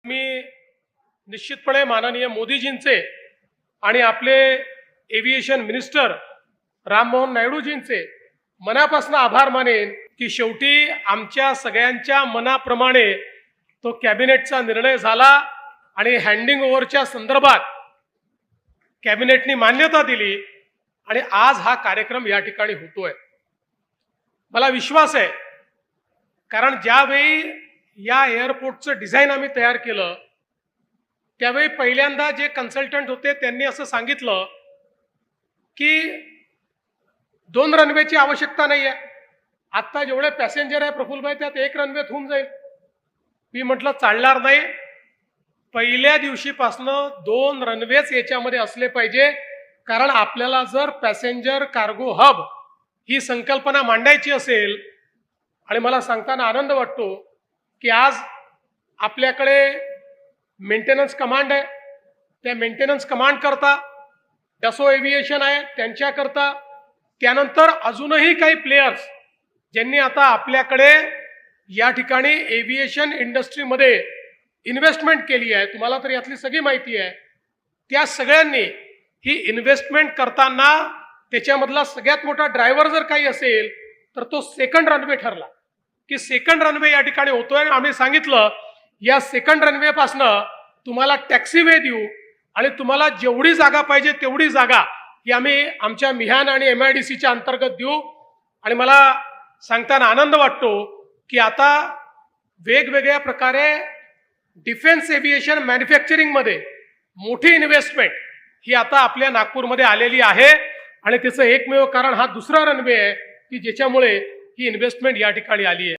मी निश्चितपणे माननीय मोदीजींचे आणि आपले एव्हिएशन मिनिस्टर राममोहन नायडूजींचे मनापासून आभार मानेन की शेवटी आमच्या सगळ्यांच्या मनाप्रमाणे तो कॅबिनेटचा निर्णय झाला आणि हँडिंग ओव्हरच्या संदर्भात कॅबिनेटने मान्यता दिली आणि आज हा कार्यक्रम या ठिकाणी होतोय। मला विश्वास आहे, कारण ज्यावेळी या एअरपोर्टचं डिझाइन आम्ही तयार केलं त्यावेळी पहिल्यांदा जे कन्सल्टंट होते त्यांनी असं सांगितलं की 2 रनवेची आवश्यकता नाही आहे, आत्ता जेवढे पॅसेंजर आहे प्रफुल्लभाई त्यात 1 रनवेत होऊन जाईल। मी म्हटलं चालणार नाही, पहिल्या दिवशीपासून 2 रनवेच याच्यामध्ये असले पाहिजे, कारण आपल्याला जर पॅसेंजर कार्गो हब ही संकल्पना मांडायची असेल। आणि मला सांगताना आनंद वाटतो की आज आपल्याकडे मेंटेनन्स कमांड आहे, त्या मेंटेनन्स कमांड करता डसो एव्हिएशन आहे त्यांच्याकरता, त्यानंतर अजूनही काही प्लेयर्स ज्यांनी आता आपल्याकडे या ठिकाणी एव्हिएशन इंडस्ट्रीमध्ये इन्व्हेस्टमेंट केली आहे, तुम्हाला तर यातली सगळी माहिती आहे, त्या सगळ्यांनी ही इन्व्हेस्टमेंट करताना त्याच्यामधला सगळ्यात मोठा ड्रायव्हर जर काही असेल तर तो सेकंड रनवे ठरला की सेकंड रनवे या ठिकाणी होतोय। आम्ही सांगितलं या सेकंड रनवे पासनं तुम्हाला टॅक्सीवे देऊ आणि तुम्हाला जेवढी जागा पाहिजे तेवढी जागा ही आम्ही आमच्या मिहान आणि MIDCच्या अंतर्गत देऊ। आणि मला सांगताना आनंद वाटतो की आता वेगवेगळ्या प्रकारे डिफेन्स एव्हिएशन मॅन्युफॅक्चरिंगमध्ये मोठी इन्व्हेस्टमेंट ही आता आपल्या नागपूरमध्ये आलेली आहे आणि त्याचं एकमेव कारण हा दुसरा रनवे आहे की ज्याच्यामुळे ही इन्व्हेस्टमेंट या ठिकाणी आली आहे।